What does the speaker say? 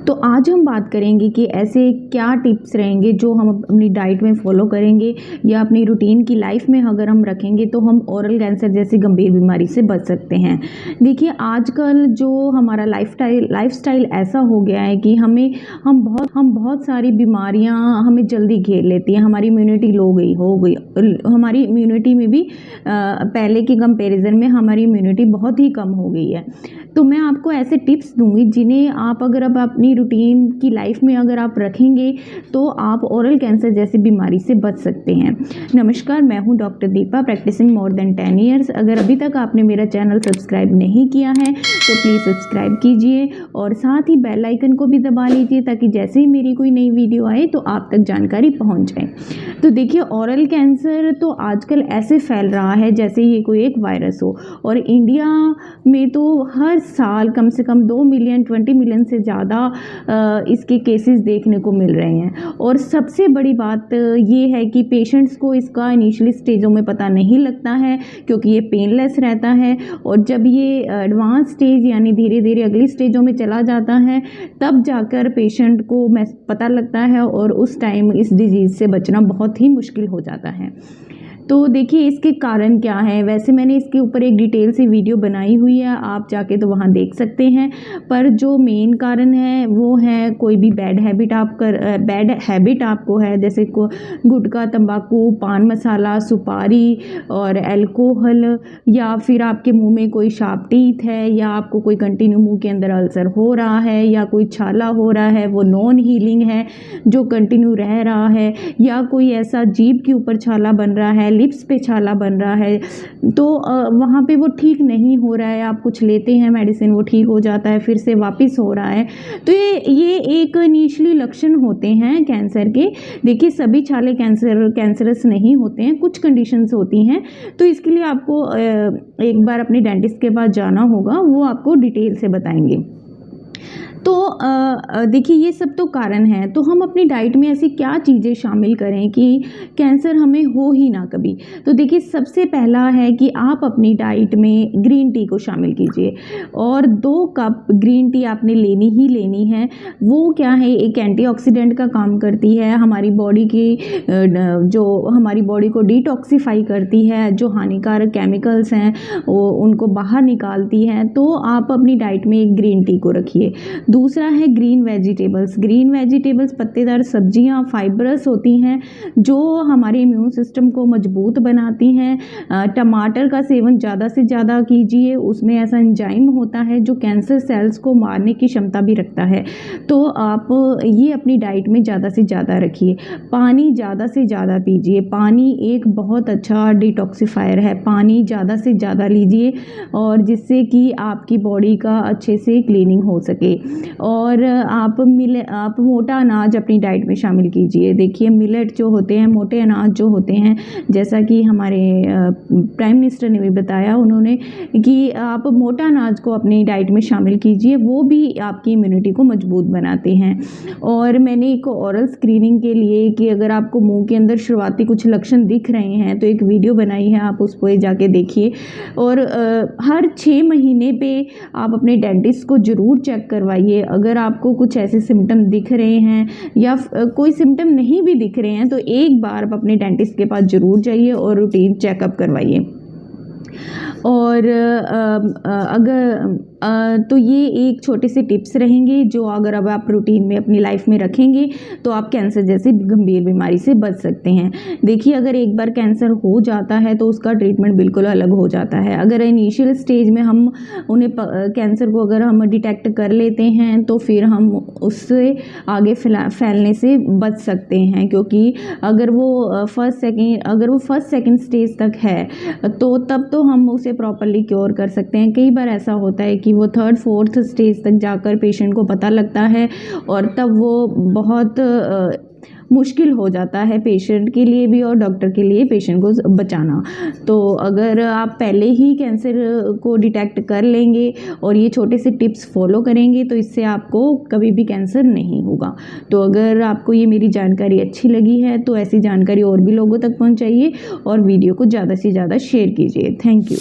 तो आज हम बात करेंगे कि ऐसे क्या टिप्स रहेंगे जो हम अपनी डाइट में फॉलो करेंगे या अपनी रूटीन की लाइफ में अगर हम रखेंगे तो हम ओरल कैंसर जैसी गंभीर बीमारी से बच सकते हैं। देखिए आजकल जो हमारा लाइफस्टाइल ऐसा हो गया है कि हम बहुत सारी बीमारियां हमें जल्दी घेर लेती हैं। हमारी इम्यूनिटी लो गई हो गई हमारी इम्यूनिटी में भी पहले के कंपैरिजन में हमारी इम्यूनिटी बहुत ही कम हो गई है। तो मैं आपको ऐसे टिप्स दूंगी जिन्हें आप अगर आप अपनी रूटीन की लाइफ में अगर आप रखेंगे तो आप ओरल कैंसर जैसी बीमारी से बच सकते हैं। नमस्कार, मैं हूं doctor Deepa, practising more than 10 years. अगर अभी तक आपने मेरा चैनल सब्सक्राइब नहीं किया है तो प्लीज़ सब्सक्राइब कीजिए और साथ ही बेल आइकन को भी दबा लीजिए ताकि जैसे ही मेरी कोई नई वीडियो आए तो आप तक जानकारी पहुंच जाए। तो देखिए ओरल कैंसर तो आजकल ऐसे फैल रहा है जैसे ये कोई एक वायरस हो, और इंडिया में तो हर साल कम से कम 2 मिलियन 20 मिलियन से ज़्यादा इसके केसेस देखने को मिल रहे हैं। और सबसे बड़ी बात ये है कि पेशेंट्स को इसका इनिशियली स्टेजों में पता नहीं लगता है क्योंकि ये पेनलेस रहता है, और जब ये एडवांस स्टेज यानी धीरे धीरे अगली स्टेजों में चला जाता है तब जाकर पेशेंट को पता लगता है, और उस टाइम इस डिजीज़ से बचना बहुत ही मुश्किल हो जाता है। तो देखिए इसके कारण क्या है, वैसे मैंने इसके ऊपर एक डिटेल से वीडियो बनाई हुई है, आप जाके तो वहाँ देख सकते हैं। पर जो मेन कारण है वो है कोई भी बैड हैबिट आपको है, जैसे गुटखा, तंबाकू, पान मसाला, सुपारी और अल्कोहल, या फिर आपके मुंह में कोई शार्प टीथ है, या आपको कोई कंटिन्यू मुंह के अंदर अल्सर हो रहा है, या कोई छाला हो रहा है वो नॉन हीलिंग है जो कंटिन्यू रह रहा है, या कोई ऐसा जीभ के ऊपर छाला बन रहा है, लिप्स पे छाला बन रहा है, तो वहाँ पे वो ठीक नहीं हो रहा है। आप कुछ लेते हैं मेडिसिन, वो ठीक हो जाता है, फिर से वापस हो रहा है। तो ये एक इनिशियली लक्षण होते हैं कैंसर के। देखिए सभी छाले कैंसरस नहीं होते हैं, कुछ कंडीशंस होती हैं। तो इसके लिए आपको एक बार अपने डेंटिस्ट के पास जाना होगा, वो आपको डिटेल से बताएंगे। तो देखिए ये सब तो कारण है, तो हम अपनी डाइट में ऐसी क्या चीज़ें शामिल करें कि कैंसर हमें हो ही ना कभी। तो देखिए सबसे पहला है कि आप अपनी डाइट में ग्रीन टी को शामिल कीजिए, और 2 कप ग्रीन टी आपने लेनी ही लेनी है। वो क्या है, एक एंटीऑक्सीडेंट का काम करती है, हमारी बॉडी की जो हमारी बॉडी को डिटॉक्सिफाई करती है, जो हानिकारक केमिकल्स हैं वो उनको बाहर निकालती है। तो आप अपनी डाइट में एक ग्रीन टी को रखिए। दूसरा है ग्रीन वेजिटेबल्स, पत्तेदार सब्जियां फाइबरस होती हैं जो हमारे इम्यून सिस्टम को मजबूत बनाती हैं। टमाटर का सेवन ज़्यादा से ज़्यादा कीजिए, उसमें ऐसा एंजाइम होता है जो कैंसर सेल्स को मारने की क्षमता भी रखता है। तो आप ये अपनी डाइट में ज़्यादा से ज़्यादा रखिए। पानी ज़्यादा से ज़्यादा पीजिए, पानी एक बहुत अच्छा डिटॉक्सिफायर है, पानी ज़्यादा से ज़्यादा लीजिए, और जिससे कि आपकी बॉडी का अच्छे से क्लीनिंग हो सके। और आप मोटा अनाज अपनी डाइट में शामिल कीजिए। देखिए मिलेट जो होते हैं, मोटे अनाज जो होते हैं, जैसा कि हमारे प्राइम मिनिस्टर ने भी बताया उन्होंने कि आप मोटा अनाज को अपनी डाइट में शामिल कीजिए, वो भी आपकी इम्यूनिटी को मजबूत बनाते हैं। और मैंने एक ओरल स्क्रीनिंग के लिए कि अगर आपको मुंह के अंदर शुरुआती कुछ लक्षण दिख रहे हैं तो एक वीडियो बनाई है, आप उस पर जाके देखिए। और हर 6 महीने पे आप अपने डेंटिस्ट को ज़रूर चेक करवाइए। अगर आपको कुछ ऐसे सिम्टम दिख रहे हैं या कोई सिम्टम नहीं भी दिख रहे हैं तो एक बार अपने डेंटिस्ट के पास ज़रूर जाइए और रूटीन चेकअप करवाइए। और तो ये एक छोटे से टिप्स रहेंगे जो अगर अब आप रूटीन में अपनी लाइफ में रखेंगे तो आप कैंसर जैसी गंभीर बीमारी से बच सकते हैं। देखिए अगर एक बार कैंसर हो जाता है तो उसका ट्रीटमेंट बिल्कुल अलग हो जाता है। अगर इनिशियल स्टेज में हम कैंसर को अगर हम डिटेक्ट कर लेते हैं तो फिर हम उससे आगे फैलने से बच सकते हैं, क्योंकि अगर वो फर्स्ट सेकंड स्टेज तक है तो तब तो हम उसे प्रॉपरली क्योर कर सकते हैं। कई बार ऐसा होता है कि वो 3rd 4th स्टेज तक जाकर पेशेंट को पता लगता है, और तब वो बहुत मुश्किल हो जाता है पेशेंट के लिए भी और डॉक्टर के लिए पेशेंट को बचाना। तो अगर आप पहले ही कैंसर को डिटेक्ट कर लेंगे और ये छोटे से टिप्स फॉलो करेंगे तो इससे आपको कभी भी कैंसर नहीं होगा। तो अगर आपको ये मेरी जानकारी अच्छी लगी है तो ऐसी जानकारी और भी लोगों तक पहुंचाइए और वीडियो को ज़्यादा से ज़्यादा शेयर कीजिए। Thank you.